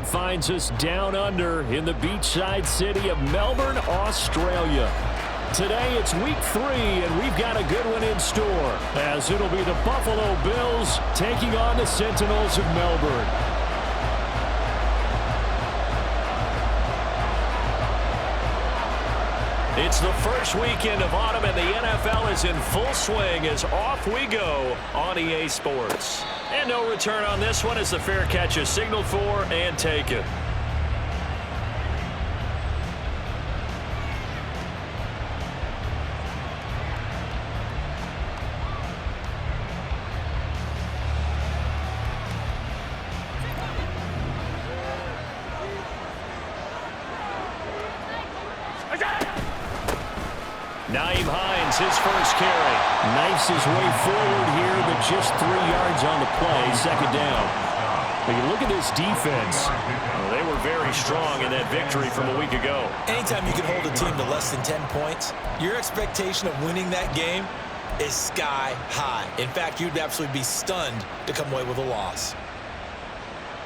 night finds us down under in the beachside city of Melbourne, Australia. Today it's week 3, and we've got a good one in store, as it'll be the Buffalo Bills taking on the Sentinels of Melbourne. It's the first weekend of autumn, and the NFL is in full swing as off we go on EA Sports. And no return on this one as the fair catch is signaled for and taken. His first carry. Knifes his way forward here, but just 3 yards on the play. Second down. But you look at this defense. Well, they were very strong in that victory from a week ago. Anytime you can hold a team to less than 10 points, your expectation of winning that game is sky high. In fact, you'd absolutely be stunned to come away with a loss.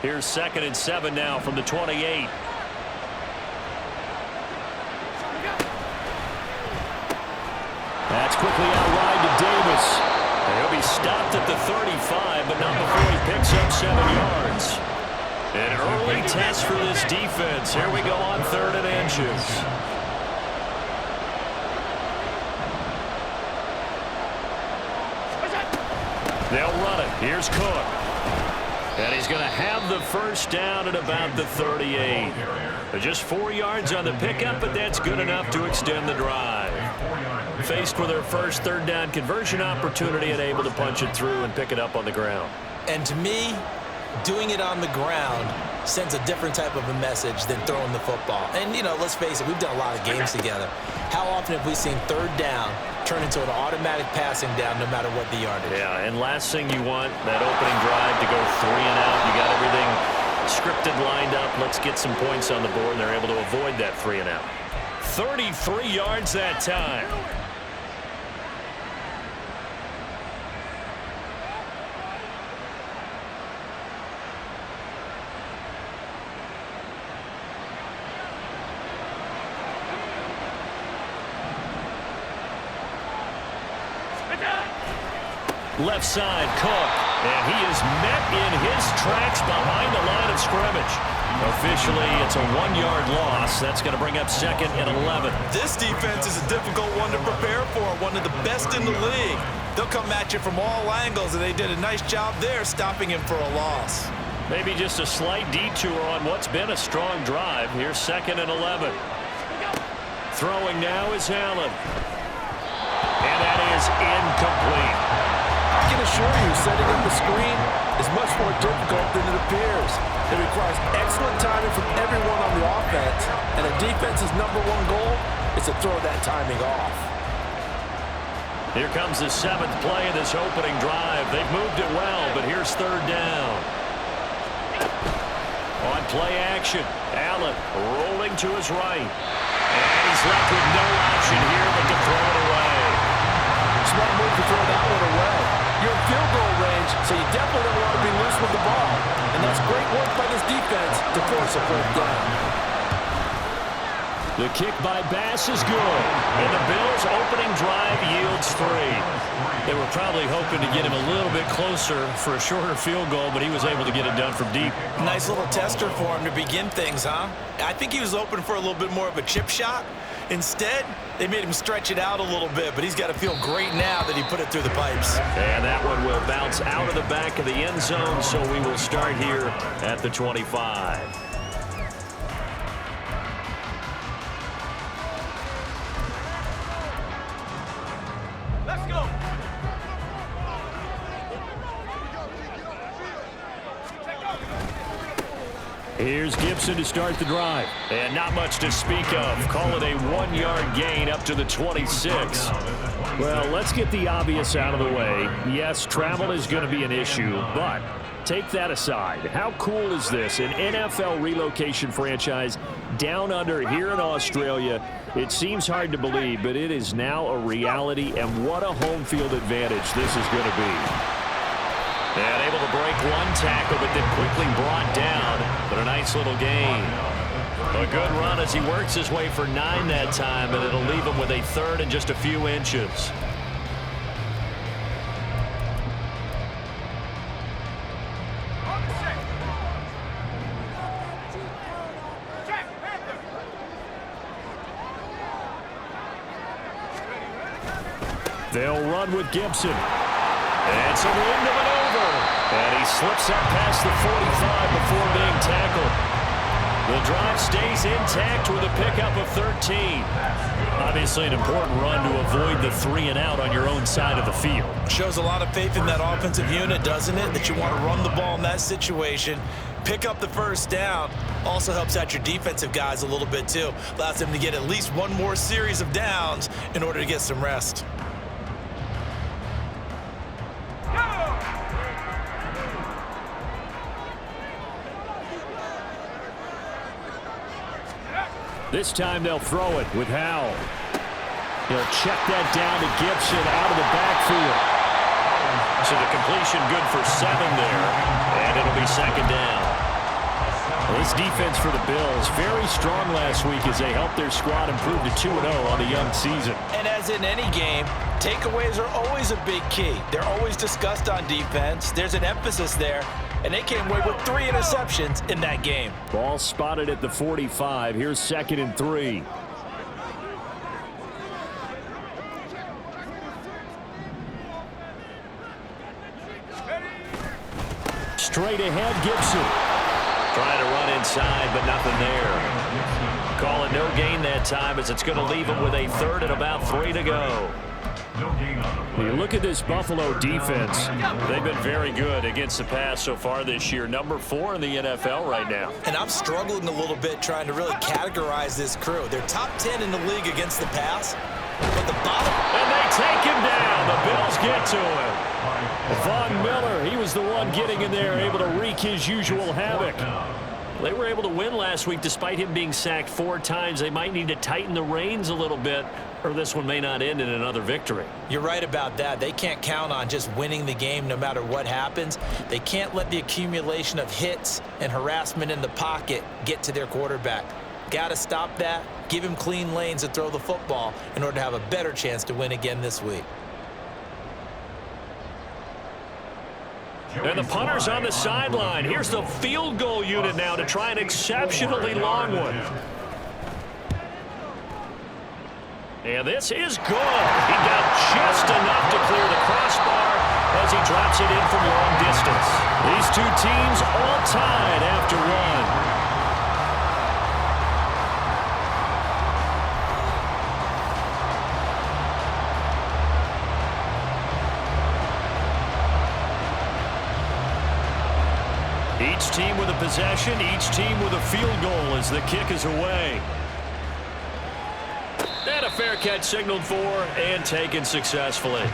Here's 2nd and 7 now from the 28. That's quickly out wide to Davis. He'll be stopped at the 35, but not before he picks up 7 yards. An early test for this defense. Here we go on 3rd and inches. They'll run it. Here's Cook. And he's going to have the first down at about the 38. Just 4 yards on the pickup, but that's good enough to extend the drive. Faced with their first 3rd down conversion opportunity and able to punch it through and pick it up on the ground. And to me, doing it on the ground sends a different type of a message than throwing the football. And, you know, let's face it, we've done a lot of games together. How often have we seen 3rd down turn into an automatic passing down no matter what the yardage? Yeah, and last thing you want, that opening drive to go 3 and out. You got everything scripted, lined up. Let's get some points on the board, and they're able to avoid that 3 and out. 33 yards that time. Left side, Cook, and he is met in his tracks behind the line of scrimmage. Officially, it's a 1-yard loss. That's going to bring up 2nd and 11. This defense is a difficult one to prepare for, one of the best in the league. They'll come at you from all angles, and they did a nice job there stopping him for a loss. Maybe just a slight detour on what's been a strong drive. Here's 2nd and 11. Throwing now is Allen. And that is incomplete. I can assure you, setting up the screen is much more difficult than it appears. It requires excellent timing from everyone on the offense, and a defense's #1 goal is to throw that timing off. Here comes the 7th play of this opening drive. They've moved it well, but here's 3rd down. On play action, Allen rolling to his right. And he's left with no option here but to throw it away. Smart move to throw that one away. You're in field goal range, so you definitely don't want to be loose with the ball. And that's great work by this defense to force a 3rd down. The kick by Bass is good. And the Bills' opening drive yields 3. They were probably hoping to get him a little bit closer for a shorter field goal, but he was able to get it done from deep. Nice little tester for him to begin things, huh? I think he was open for a little bit more of a chip shot. Instead, they made him stretch it out a little bit, but he's got to feel great now that he put it through the pipes. And that one will bounce out of the back of the end zone, so we will start here at the 25. Let's go. Here's Gibson to start the drive. And not much to speak of. Call it a 1-yard gain up to the 26. Well, let's get the obvious out of the way. Yes, travel is going to be an issue, but take that aside. How cool is this? An NFL relocation franchise down under here in Australia. It seems hard to believe, but it is now a reality, and what a home field advantage this is going to be. And able to break one tackle, but then quickly brought down. But a nice little gain. A good run as he works his way for 9 that time, and it'll leave him with a third and just a few inches. They'll run with Gibson. And some wind of it over. And he slips up past the 45 before being tackled. The drive stays intact with a pickup of 13. Obviously an important run to avoid the 3 and out on your own side of the field. Shows a lot of faith in that offensive unit, doesn't it? That you want to run the ball in that situation. Pick up the first down. Also helps out your defensive guys a little bit too. Allows them to get at least one more series of downs in order to get some rest. This time they'll throw it with Howell. He'll check that down to Gibson out of the backfield. So the completion good for 7 there, and it'll be second down. Well, this defense for the Bills, very strong last week as they helped their squad improve to 2-0 on the young season. And as in any game, takeaways are always a big key. They're always discussed on defense. There's an emphasis there. And they came away with 3 interceptions in that game. Ball spotted at the 45. Here's 2nd and 3. Straight ahead, Gibson. Trying to run inside, but nothing there. Call it no gain that time as it's going to leave him with a 3rd and about 3 to go. You look at this Buffalo defense. They've been very good against the pass so far this year. Number 4 in the NFL right now. And I'm struggling a little bit trying to really categorize this crew. They're top 10 in the league against the pass. But the bottom... And they take him down. The Bills get to him. Von Miller, he was the one getting in there, able to wreak his usual havoc. They were able to win last week despite him being sacked 4 times. They might need to tighten the reins a little bit, or this one may not end in another victory. You're right about that. They can't count on just winning the game no matter what happens. They can't let the accumulation of hits and harassment in the pocket get to their quarterback. Got to stop that, give him clean lanes to throw the football in order to have a better chance to win again this week. And the punter's on the sideline. Here's the field goal unit now to try an exceptionally long one. And this is good. He got just enough to clear the crossbar as he drops it in from long distance. These two teams all tied after 1. Each team with a possession, each team with a field goal as the kick is away. And a fair catch signaled for and taken successfully.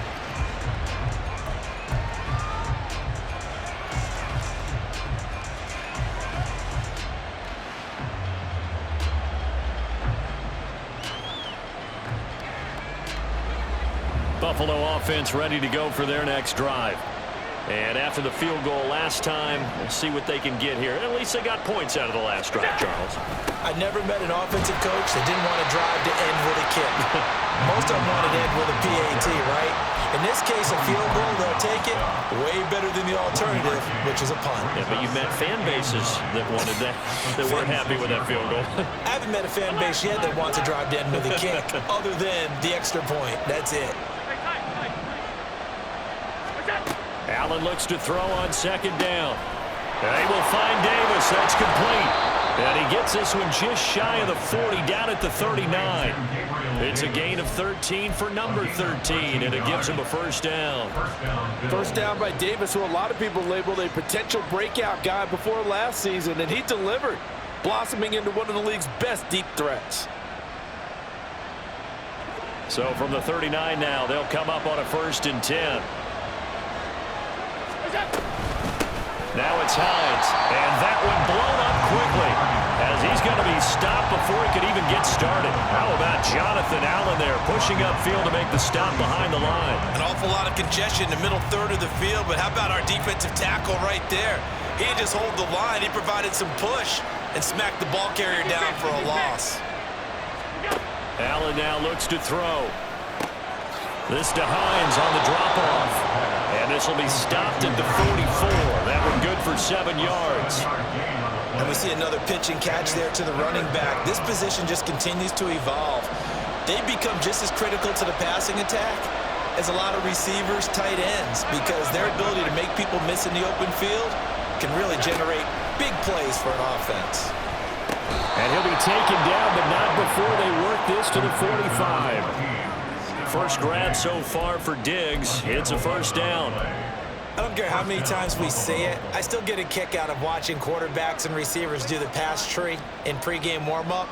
Buffalo offense ready to go for their next drive. And after the field goal last time, we'll see what they can get here. At least they got points out of the last drive, Charles. I never met an offensive coach that didn't want to drive to end with a kick. Most of them wanted to end with a PAT, right? In this case, a field goal, they'll take it way better than the alternative, which is a punt. Yeah, but you met fan bases that wanted that, that weren't happy with that field goal. I haven't met a fan base yet that wants to drive to end with a kick, other than the extra point. That's it. Allen looks to throw on 2nd down. They will find Davis. That's complete. And he gets this one just shy of the 40, down at the 39. It's a gain of 13 for number 13, and it gives him a first down. First down by Davis, who a lot of people labeled a potential breakout guy before last season, and he delivered, blossoming into one of the league's best deep threats. So from the 39 now, they'll come up on a 1st and 10. Now it's Hines, and that one blown up quickly as he's going to be stopped before he could even get started. How about Jonathan Allen there pushing upfield to make the stop behind the line? An awful lot of congestion in the middle third of the field, but how about our defensive tackle right there? He didn't just hold the line. He provided some push and smacked the ball carrier down for a loss. Allen now looks to throw. This to Hines on the drop-off. And this will be stopped at the 44. That one good for 7 yards. And we see another pitch and catch there to the running back. This position just continues to evolve. They become just as critical to the passing attack as a lot of receivers, tight ends, because their ability to make people miss in the open field can really generate big plays for an offense. And he'll be taken down, but not before they work this to the 45. First grab so far for Diggs. It's a first down. I don't care how many times we say it, I still get a kick out of watching quarterbacks and receivers do the pass tree in pregame warm-up.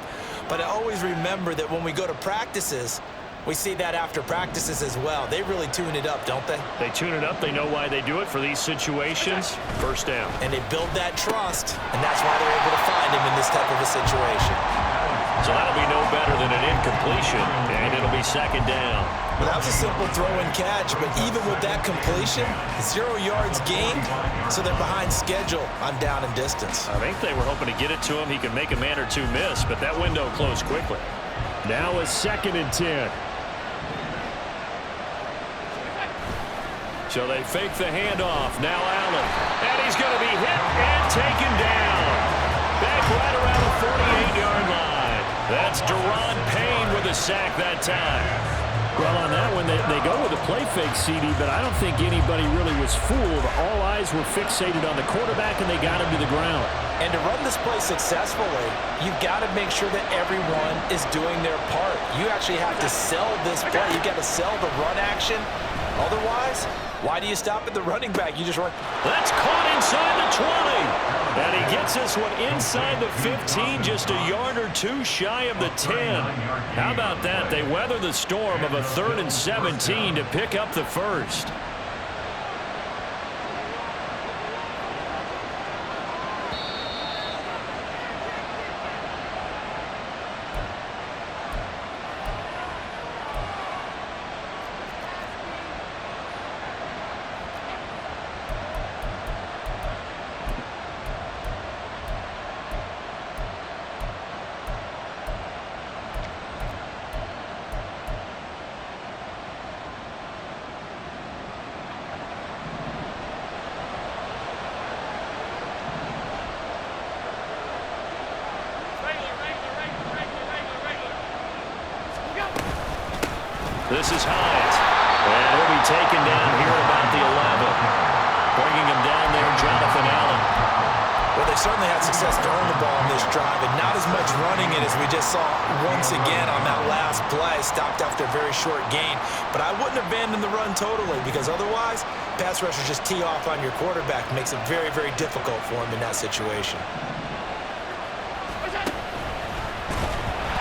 But I always remember that when we go to practices, we see that after practices as well. They really tune it up, don't they? They tune it up. They know why they do it for these situations. First down. And they build that trust, and that's why they're able to find him in this type of a situation. So that'll be no better than an incompletion, and it'll be second down. Well, that was a simple throw and catch, but even with that completion, 0 yards gained, so they're behind schedule on down and distance. I think they were hoping to get it to him. He could make a man or two miss, but that window closed quickly. Now a 2nd and 10. So they fake the handoff. Now Allen. And he's going to be hit and taken down. Back right around the 48-yard line. That's Deron Payne with a sack that time. Well, on that one, they go with a play fake, CD, but I don't think anybody really was fooled. All eyes were fixated on the quarterback, and they got him to the ground. And to run this play successfully, you've got to make sure that everyone is doing their part. You actually have to sell this play. You've got to sell the run action. Otherwise, why do you stop at the running back? You just run. That's caught inside the 20. And he gets this one inside the 15, just a yard or two shy of the 10. How about that? They weather the storm of a 3rd and 17 to pick up the first. This is Hines. And he'll be taken down here about the 11. Bringing him down there, Jonathan Allen. Well, they certainly had success throwing the ball in this drive, and not as much running it as we just saw once again on that last play. Stopped after a very short gain. But I wouldn't abandon the run totally, because otherwise, pass rushers just tee off on your quarterback. Makes it very, very difficult for him in that situation.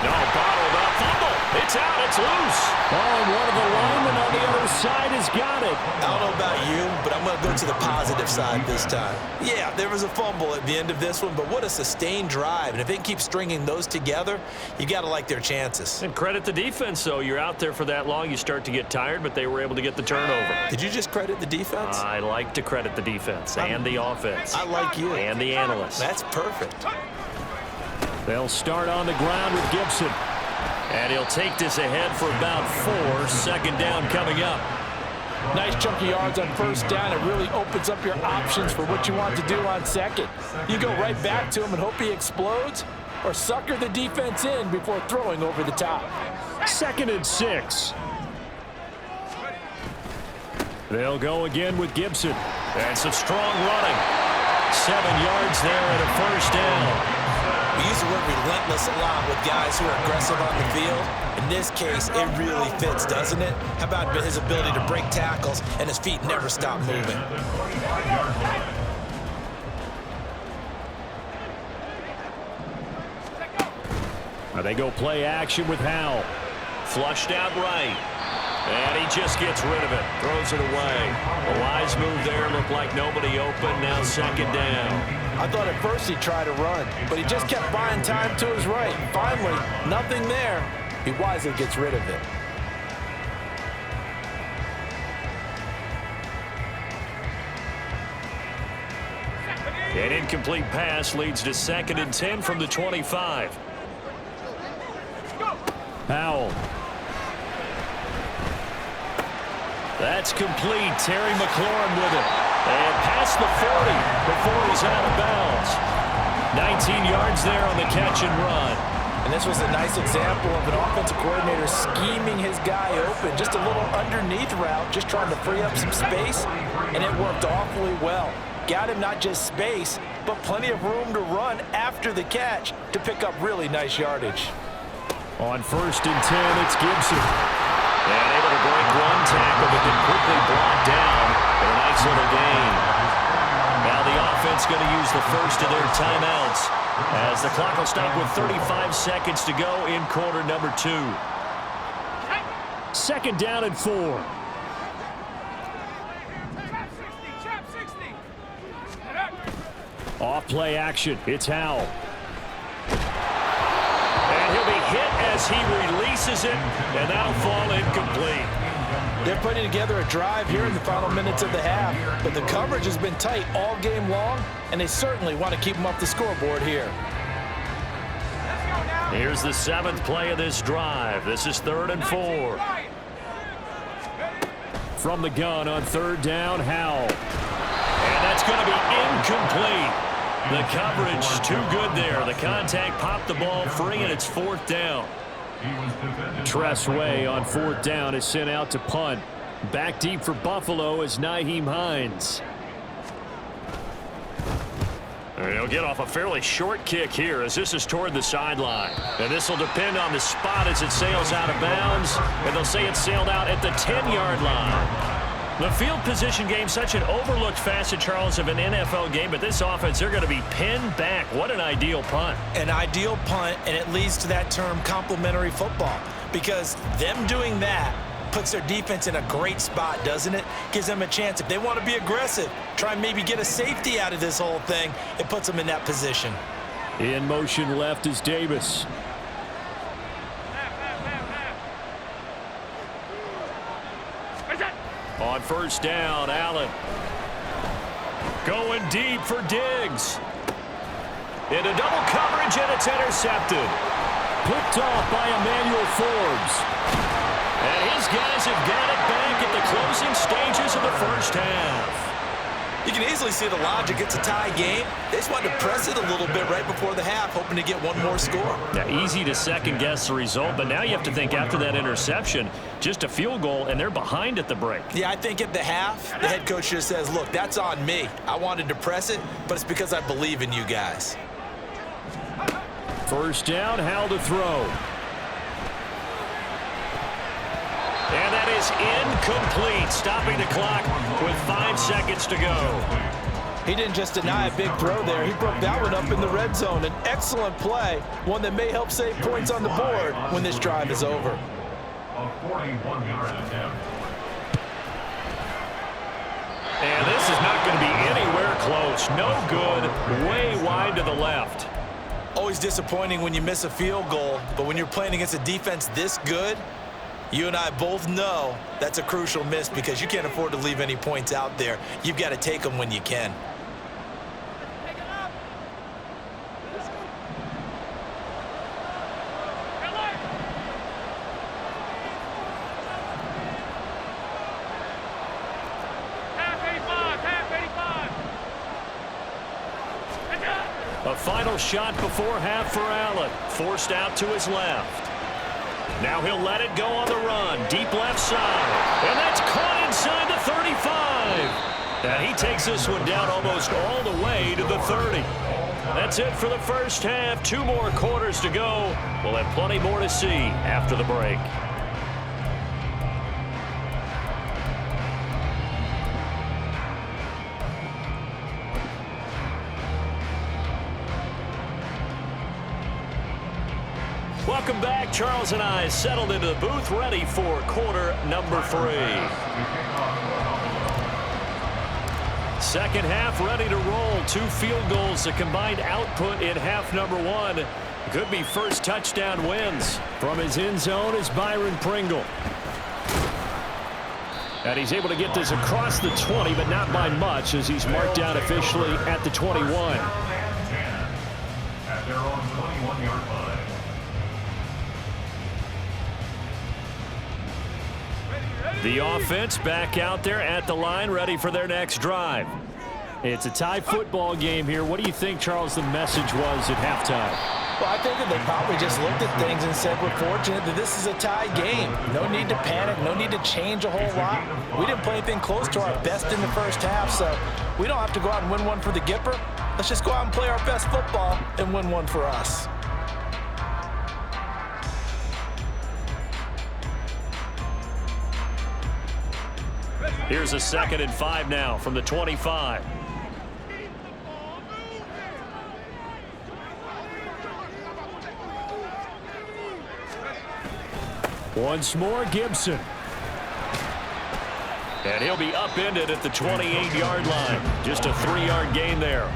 No, bottled up fumble. It's out. It's loose. Oh, and one of the linemen on the other side has got it. I don't know about you, but I'm going to go to the positive side this time. Yeah, there was a fumble at the end of this one, but what a sustained drive. And if they can keep stringing those together, you got to like their chances. And credit the defense, though. You're out there for that long, you start to get tired, but they were able to get the turnover. Did you just credit the defense? I like to credit the defense and the offense. I like you. And the analysts. That's perfect. They'll start on the ground with Gibson. And he'll take this ahead for about 4. 2nd down coming up. Nice chunky yards on first down. It really opens up your options for what you want to do on second. You go right back to him and hope he explodes, or sucker the defense in before throwing over the top. 2nd and 6. They'll go again with Gibson. And some strong running. 7 yards there and a first down. We use the word relentless a lot with guys who are aggressive on the field. In this case, it really fits, doesn't it? How about his ability to break tackles and his feet never stop moving? Now they go play action with Howell. Flushed out right. And he just gets rid of it, throws it away. A wise move there, looked like nobody open, now second down. I thought at first he'd try to run, but he just kept buying time to his right. Finally, nothing there. He wisely gets rid of it. An incomplete pass leads to 2nd and 10 from the 25. Powell. That's complete. Terry McLaurin with it. And past the 40 before he's out of bounds. 19 yards there on the catch and run. And this was a nice example of an offensive coordinator scheming his guy open. Just a little underneath route, just trying to free up some space, and it worked awfully well. Got him not just space, but plenty of room to run after the catch to pick up really nice yardage. On 1st and 10, it's Gibson. And able to break one tackle, but then quickly brought down for a nice little gain. Now the offense going to use the first of their timeouts as the clock will stop with 35 seconds to go in quarter number 2. 2nd down and 4. Off play action. It's Howell. And he'll be hit as he releases it, and that'll fall incomplete. They're putting together a drive here in the final minutes of the half, but the coverage has been tight all game long, and they certainly want to keep them up the scoreboard here. Here's the 7th play of this drive. This is 3rd and 4. From the gun on 3rd down, Howell. And that's going to be incomplete. The coverage too good there. The contact popped the ball free, and it's 4th down. Tressway on 4th down is sent out to punt. Back deep for Buffalo is Nyheim Hines. He'll get off a fairly short kick here as this is toward the sideline. And this will depend on the spot as it sails out of bounds. And they'll say it sailed out at the 10-yard line. The field position game, such an overlooked facet, Charles, of an NFL game, but this offense, they're going to be pinned back. What an ideal punt. An ideal punt, and it leads to that term complementary football, because them doing that puts their defense in a great spot, doesn't it? Gives them a chance. If they want to be aggressive, try and maybe get a safety out of this whole thing, it puts them in that position. In motion left is Davis. On 1st down, Allen. Going deep for Diggs. Into double coverage, and it's intercepted. Picked off by Emmanuel Forbes. And his guys have got it back at the closing stages of the first half. You can easily see the logic. It's a tie game. They just wanted to press it a little bit right before the half, hoping to get one more score. Yeah, easy to second-guess the result, but now you have to think after that interception, just a field goal, and they're behind at the break. Yeah, I think at the half, the head coach just says, look, that's on me. I wanted to press it, but it's because I believe in you guys. 1st down, Howell to throw. And that is incomplete, stopping the clock with 5 seconds to go. He didn't just deny a big throw there. He broke that one up in the red zone. An excellent play, one that may help save points on the board when this drive is over. A 41-yard attempt. And this is not going to be anywhere close. No good, way wide to the left. Always disappointing when you miss a field goal, but when you're playing against a defense this good, you and I both know that's a crucial miss because you can't afford to leave any points out there. You've got to take them when you can. A final shot before half for Allen. Forced out to his left. Now he'll let it go on the run. Deep left side. And that's caught inside the 35. And he takes this one down almost all the way to the 30. That's it for the first half. 2 more quarters to go. We'll have plenty more to see after the break. Welcome back. Charles and I settled into the booth, ready for quarter number 3. Second half ready to roll. 2 field goals, the combined output in half number 1. Could be first touchdown wins. From his end zone is Byron Pringle. And he's able to get this across the 20, but not by much, as he's marked down officially at the 21. At their own 21-yard line. The offense back out there at the line, ready for their next drive. It's a tie football game here. What do you think, Charles, the message was at halftime? Well, I think that they probably just looked at things and said, we're fortunate that this is a tie game. No need to panic, no need to change a whole lot. We didn't play anything close to our best in the first half, so we don't have to go out and win one for the Gipper. Let's just go out and play our best football and win one for us. Here's a 2nd and 5 now from the 25. Once more, Gibson. And he'll be upended at the 28-yard line. Just a 3-yard gain there.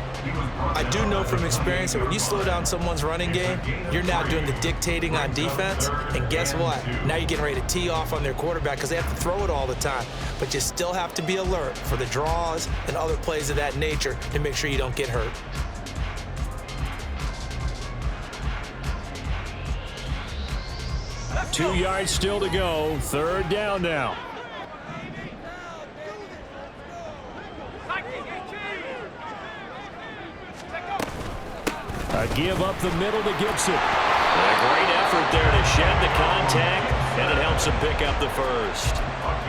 I do know from experience that when you slow down someone's running game, you're now doing the dictating on defense. And guess what? Now you're getting ready to tee off on their quarterback because they have to throw it all the time. But you still have to be alert for the draws and other plays of that nature to make sure you don't get hurt. Two yards still to go. 3rd down now. A give up the middle to Gibson. A great effort there to shed the contact, and it helps him pick up the first.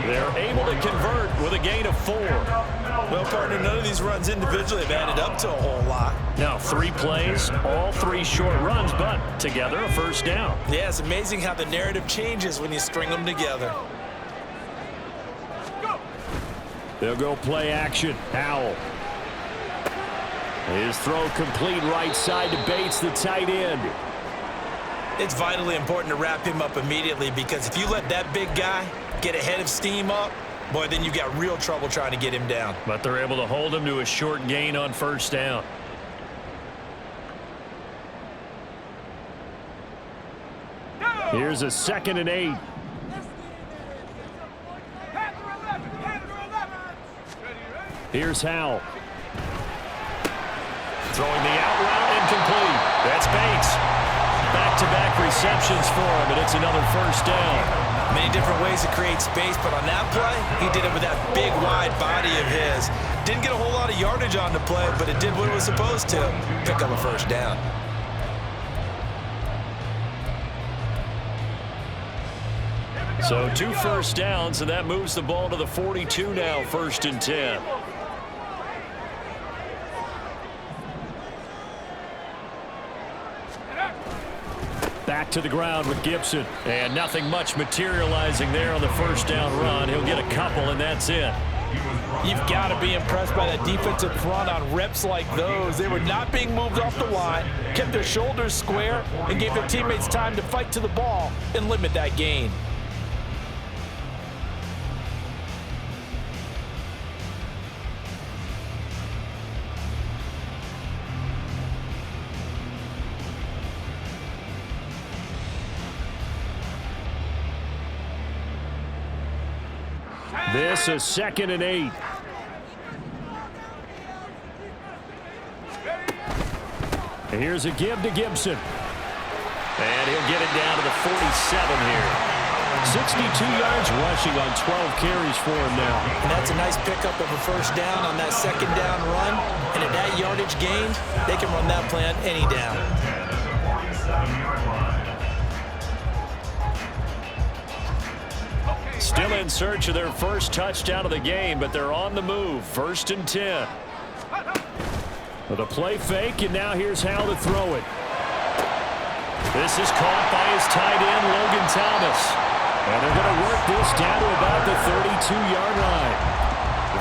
They're able to convert with a gain of 4. Well, partner, none of these runs individually have added up to a whole lot. Now 3 plays, all 3 short runs, but together a first down. Yeah, it's amazing how the narrative changes when you string them together. They'll go play action. Howell. His throw complete right side to Bates, the tight end. It's vitally important to wrap him up immediately because if you let that big guy get ahead of steam up, boy, then you've got real trouble trying to get him down. But they're able to hold him to a short gain on first down. Here's a 2nd and 8. Here's Howell. Throwing the out route incomplete. That's Bates. Back-to-back receptions for him, and it's another first down. Many different ways to create space, but on that play, he did it with that big, wide body of his. Didn't get a whole lot of yardage on the play, but it did what it was supposed to. Pick up a first down. So 2 first downs, and that moves the ball to the 42 now, 1st and 10. Back to the ground with Gibson. And nothing much materializing there on the first down run. He'll get a couple, and that's it. You've got to be impressed by that defensive front on reps like those. They were not being moved off the line, kept their shoulders square, and gave their teammates time to fight to the ball and limit that gain. This is 2nd and 8. And here's a give to Gibson. And he'll get it down to the 47 here. 62 yards rushing on 12 carries for him now. And that's a nice pickup of a first down on that 2nd down run. And at that yardage gained, they can run that play on any down. Still in search of their first touchdown of the game, but they're on the move. 1st and 10. With a play fake, and now here's how to throw it. This is caught by his tight end, Logan Thomas. And they're going to work this down to about the 32-yard line.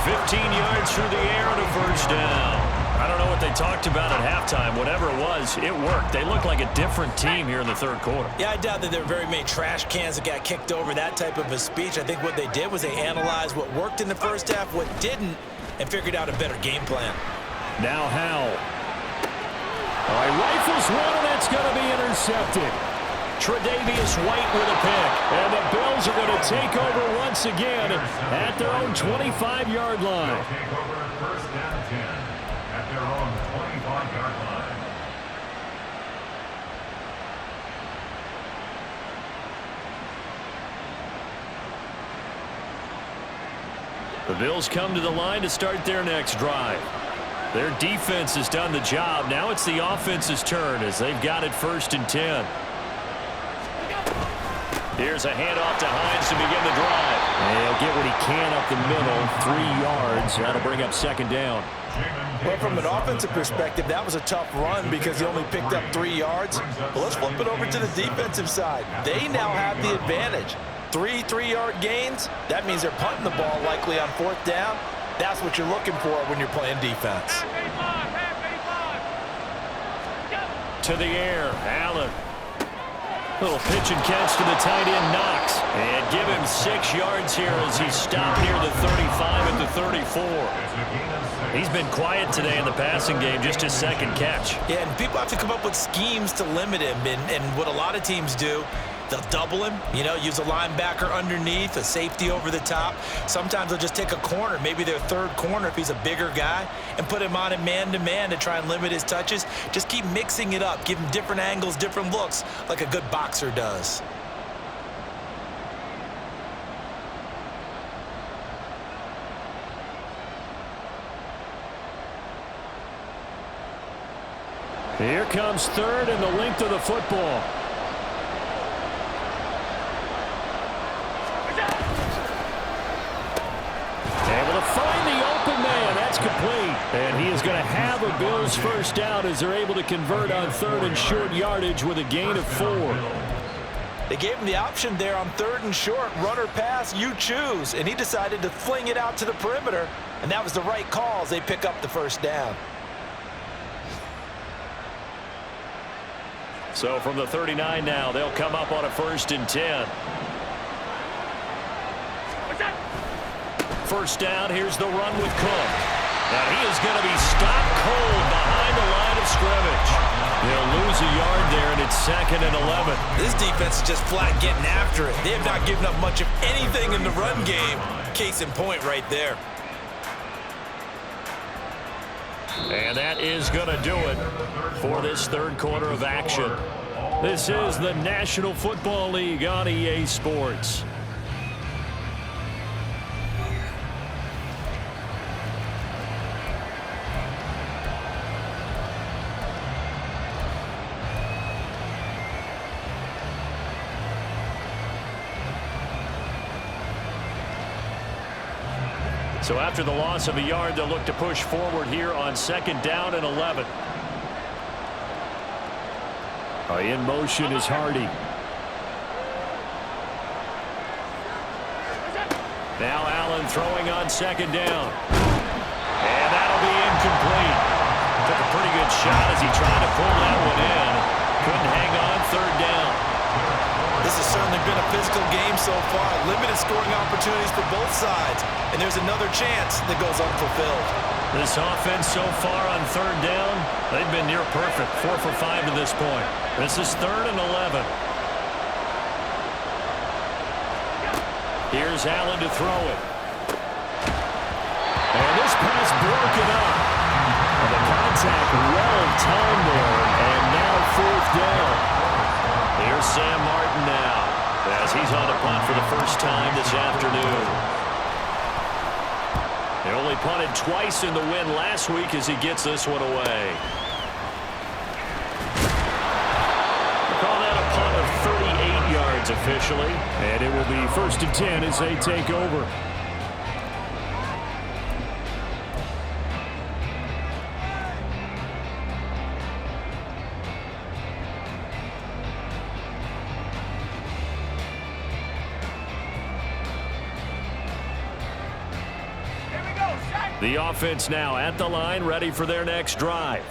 15 yards through the air and a first down. I don't know what they talked about at halftime. Whatever it was, it worked. They looked like a different team here in the third quarter. Yeah, I doubt that there were very many trash cans that got kicked over, that type of a speech. I think what they did was they analyzed what worked in the first half, what didn't, and figured out a better game plan. Now Howell. All right, rifles one, and that's going to be intercepted. Tre'Davious White with a pick. And the Bills are going to take over once again at their own 25-yard line. Take over first down 10 at their own 25-yard line. The Bills come to the line to start their next drive. Their defense has done the job. Now it's the offense's turn as they've got it 1st and 10. Here's a handoff to Hines to begin the drive. And he'll get what he can up the middle, 3 yards. That'll bring up 2nd down. Well, from an offensive perspective, that was a tough run because he only picked up 3 yards. Well, let's flip it over to the defensive side. They now have the advantage. 3 3-yard gains. That means they're punting the ball likely on 4th down. That's what you're looking for when you're playing defense. To the air, Allen. Little pitch and catch to the tight end, Knox. And give him 6 yards here as he stopped near the 35 at the 34. He's been quiet today in the passing game, just his 2nd catch. Yeah, and people have to come up with schemes to limit him. And what a lot of teams do, they'll double him, use a linebacker underneath, a safety over the top. Sometimes they'll just take a corner, maybe their 3rd corner if he's a bigger guy, and put him on a man-to-man to try and limit his touches. Just keep mixing it up, give him different angles, different looks, like a good boxer does. Here comes 3rd and the length of the football. Able to find the open man. That's complete. And he is going to have a Bills 1st down as they're able to convert on 3rd and short yardage with a gain of 4. They gave him the option there on 3rd and short, run or pass, you choose. And he decided to fling it out to the perimeter, and that was the right call as they pick up the 1st down. So from the 39 now, they'll come up on a 1st and 10. 1st down, here's the run with Cook. Now he is going to be stopped cold behind the line of scrimmage. They'll lose a yard there, and it's 2nd and 11. This defense is just flat getting after it. They have not given up much of anything in the run game. Case in point right there. And that is going to do it for this 3rd quarter of action. This is the National Football League on EA Sports. So after the loss of a yard, they'll look to push forward here on 2nd down and 11. In motion is Hardy. Now Allen throwing on 2nd down. And that'll be incomplete. Took a pretty good shot as he tried to pull that one in. Couldn't hang on 3rd down. This has certainly been a physical game so far. Limited scoring opportunities for both sides. And there's another chance that goes unfulfilled. This offense so far on 3rd down, they've been near perfect. 4 for 5 to this point. This is 3rd and 11. Here's Allen to throw it. And this pass broken up. And the contact well timed there. And now 4th down. Here's Sam Martin now as he's on a punt for the 1st time this afternoon. They only punted twice in the win last week as he gets this one away. We'll call that a punt of 38 yards officially. And it will be 1st and 10 as they take over. The offense now at the line, ready for their next drive.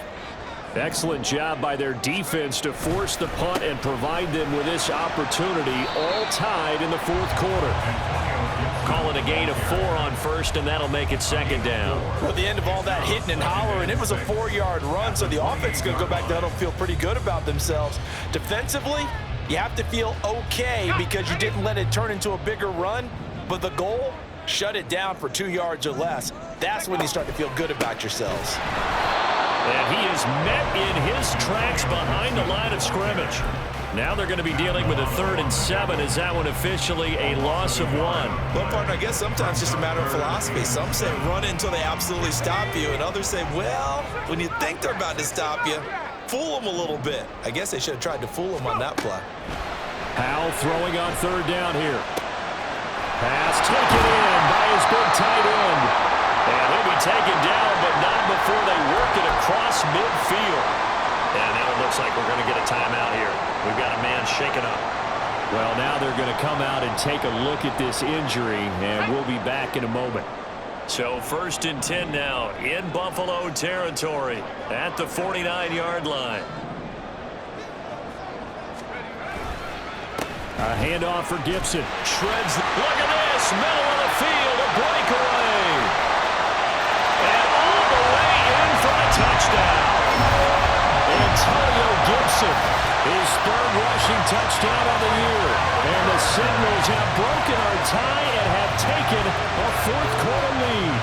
Excellent job by their defense to force the punt and provide them with this opportunity, all tied in the fourth quarter. Call it a gain of 4 on first, and that'll make it second down. Well, at the end of all that hitting and hollering, it was a 4-yard run, so the offense is going to go back to the huddle and feel pretty good about themselves. Defensively, you have to feel okay because you didn't let it turn into a bigger run, but the goal, shut it down for 2 yards or less. That's when you start to feel good about yourselves. And he is met in his tracks behind the line of scrimmage. Now they're going to be dealing with a 3rd and 7. Is that one officially a loss of 1? Well, partner, I guess sometimes it's just a matter of philosophy. Some say run until they absolutely stop you, and others say, well, when you think they're about to stop you, fool them a little bit. I guess they should have tried to fool them on that play. Howell throwing on 3rd down here. Pass taken in by his big tight end. And he'll be taken down, but not before they work it across midfield. And now it looks like we're going to get a timeout here. We've got a man shaken up. Well, now they're going to come out and take a look at this injury, and we'll be back in a moment. So 1st and 10 now in Buffalo territory at the 49-yard line. A handoff for Gibson. Shreds. Look at this. Middle of the field. A breakaway. And all the way in for a touchdown. Antonio Gibson. His 3rd rushing touchdown of the year. And the Sentinels have broken our tie and have taken a 4th quarter lead.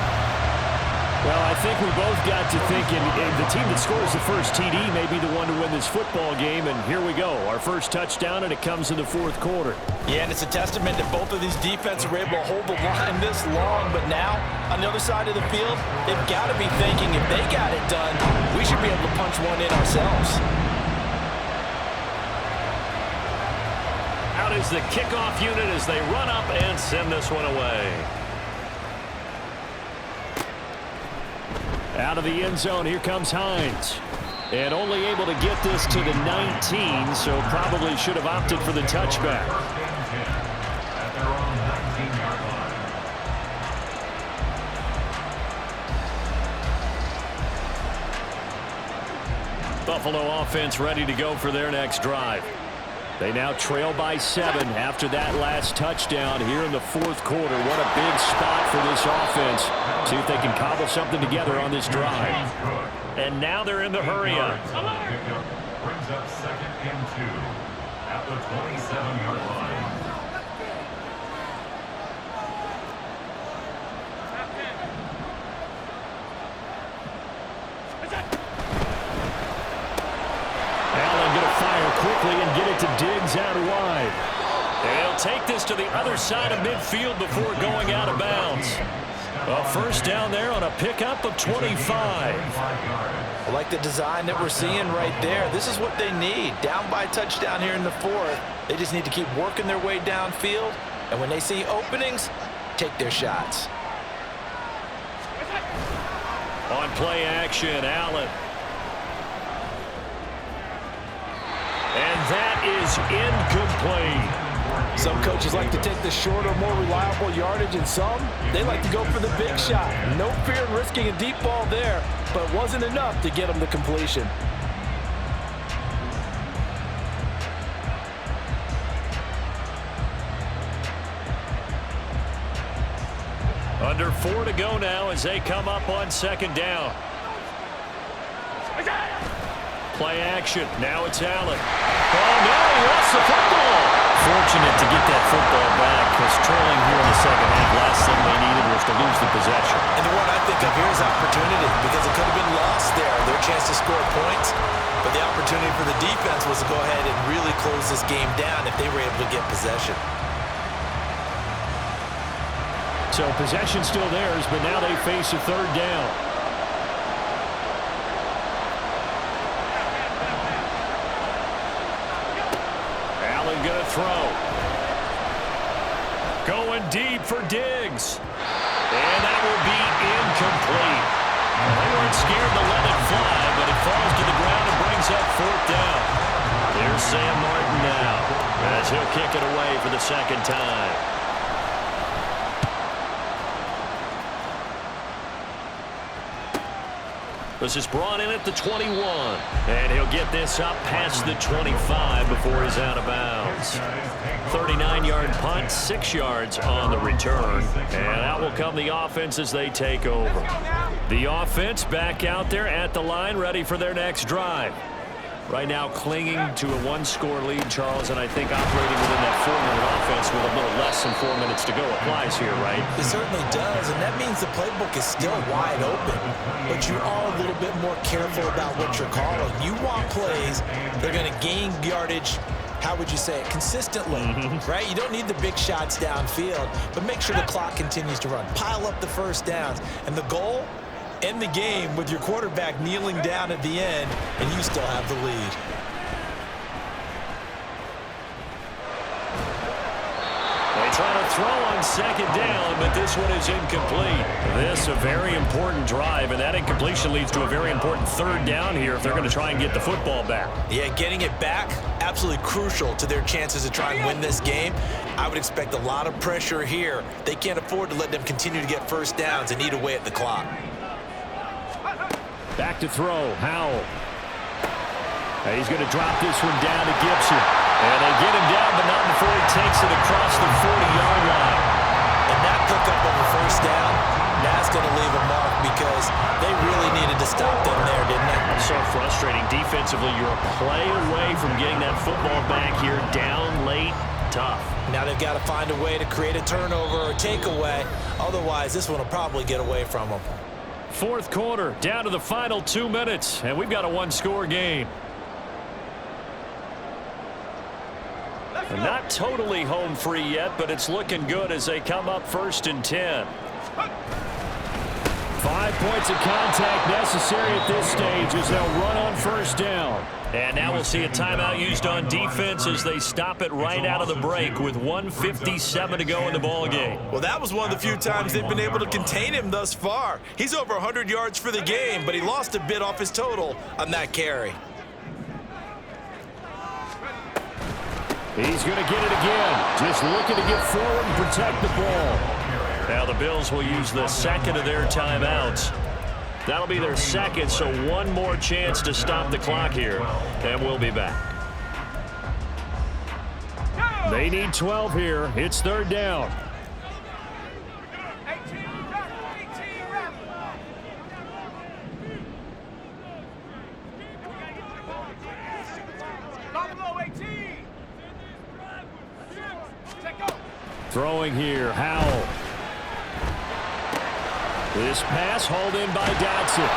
Well, I think we both got to thinking the team that scores the first TD may be the one to win this football game, and here we go. Our first touchdown, and it comes in the 4th quarter. Yeah, and it's a testament that both of these defenses were able to hold the line this long, but now, on the other side of the field, they've got to be thinking if they got it done, we should be able to punch one in ourselves. Out is the kickoff unit as they run up and send this one away. Out of the end zone, here comes Hines. And only able to get this to the 19, so probably should have opted for the touchback. At their own 19-yard line. Buffalo offense ready to go for their next drive. They now trail by 7 after that last touchdown here in the 4th quarter. What a big spot for this offense. See if they can cobble something together on this drive. And now they're in the hurry up. Brings up 2nd and 2 at the 27-yard line. Quickly and get it to Diggs out wide. They'll take this to the other side of midfield before going out of bounds. A 1st down there on a pickup of 25. I like the design that we're seeing right there. This is what they need. Down by a touchdown here in the 4th. They just need to keep working their way downfield. And when they see openings, take their shots. On play action, Allen. And that is incomplete. Some coaches like to take the shorter, more reliable yardage, and some, they like to go for the big shot. No fear in risking a deep ball there, but it wasn't enough to get them the completion. Under 4 to go now as they come up on 2nd down. Play action. Now it's Allen. Oh, no, he lost the football. Fortunate to get that football back because trailing here in the 2nd half, last thing they needed was to lose the possession. And the one I think of here is opportunity because it could have been lost there. Their chance to score points, but the opportunity for the defense was to go ahead and really close this game down if they were able to get possession. So possession still theirs, but now they face a 3rd down. Gonna throw. Going deep for Diggs. And that will be incomplete. They weren't scared to let it fly, but it falls to the ground and brings up 4th down. There's Sam Martin now as he'll kick it away for the 2nd time. This is brought in at the 21. And he'll get this up past the 25 before he's out of bounds. 39-yard punt, 6 yards on the return. And out will come the offense as they take over. The offense back out there at the line, ready for their next drive. Right now clinging to a 1-score lead, Charles, and I think operating within that 4-minute offense with a little less than 4 minutes to go applies here, right? It certainly does, and that means the playbook is still wide open, but you are a little bit more careful about what you're calling. You want plays that are going to gain yardage, how would you say it, consistently, right? You don't need the big shots downfield, but make sure the clock continues to run. Pile up the first downs, and the goal, end the game with your quarterback kneeling down at the end, and you still have the lead. They try to throw on second down, but this one is incomplete. This a very important drive, and that incompletion leads to a very important third down here if they're going to try and get the football back. Yeah, getting it back, absolutely crucial to their chances to try and win this game. I would expect a lot of pressure here. They can't afford to let them continue to get first downs and eat away at the clock. Back to throw, Howell. And he's going to drop this one down to Gibson. And they get him down, but not before he takes it across the 40-yard line. And that pickup of a first down, that's going to leave a mark because they really needed to stop them there, didn't they? So frustrating. Defensively, you're a play away from getting that football back here down late. Tough. Now they've got to find a way to create a turnover or takeaway. Otherwise, this one will probably get away from them. Fourth quarter, down to the final 2 minutes, and we've got a 1-score game. Not totally home free yet, but it's looking good as they come up 1st and 10. 5 points of contact necessary at this stage as they'll run on first down. And now we'll see a timeout used on defense as they stop it right out of the break with 1:57 to go in the ballgame. Well, that was one of the few times they've been able to contain him thus far. He's over 100 yards for the game, but he lost a bit off his total on that carry. He's going to get it again. Just looking to get forward and protect the ball. Now the Bills will use the second of their timeouts. That'll be their second, so one more chance to stop the clock here, and we'll be back. They need 12 here. It's third down. Throwing here, Howell. This pass hauled in by Dotson.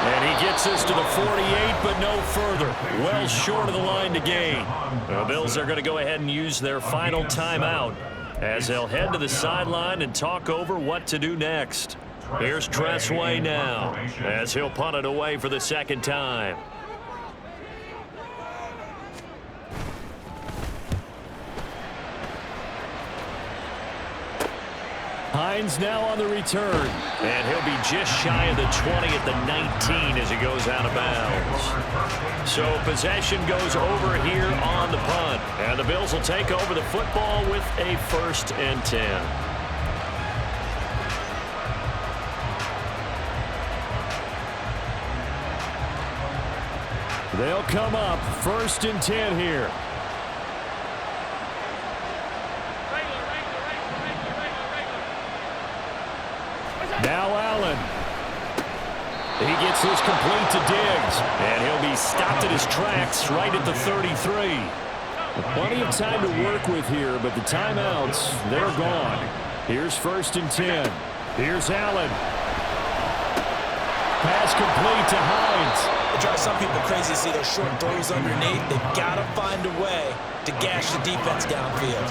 And he gets us to the 48, but no further. Well short of the line to gain. The Bills are going to go ahead and use their final timeout as they'll head to the sideline and talk over what to do next. Here's Tressway now as he'll punt it away for the second time. Hines now on the return, and he'll be just shy of the 20 at the 19 as he goes out of bounds. So possession goes over here on the punt, and the Bills will take over the football with a 1st and 10. They'll come up 1st and 10 here. Now Allen. He gets this complete to Diggs, and he'll be stopped at his tracks right at the 33. Plenty of time to work with here, but the timeouts, they're gone. Here's 1st and 10. Here's Allen. Pass complete to Hines. It drives some people crazy to see those short throws underneath. They've got to find a way to gash the defense downfield.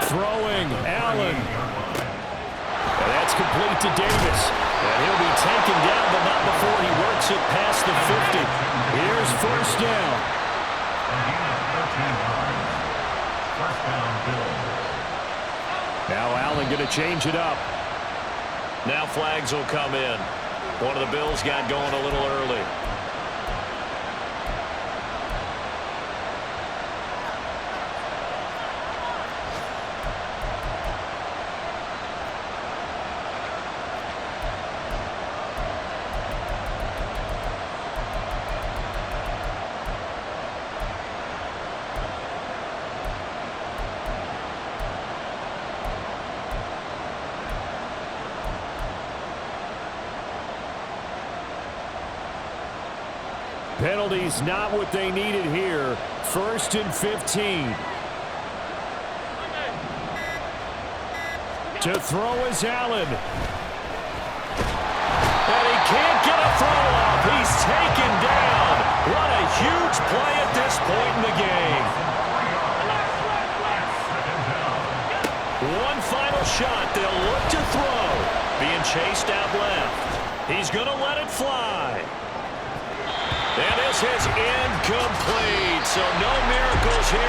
Throwing, Allen. And that's complete to Davis. And he'll be taken down, but not before he works it past the 50. Here's 1st down. Now Allen going to change it up. Now flags will come in. One of the Bills got going a little early. Penalty's not what they needed here. 1st and 15. To throw is Allen. And he can't get a throw off. He's taken down. What a huge play at this point in the game. One final shot. They'll look to throw. Being chased out left. He's going to let it fly. And this is incomplete. So no miracles here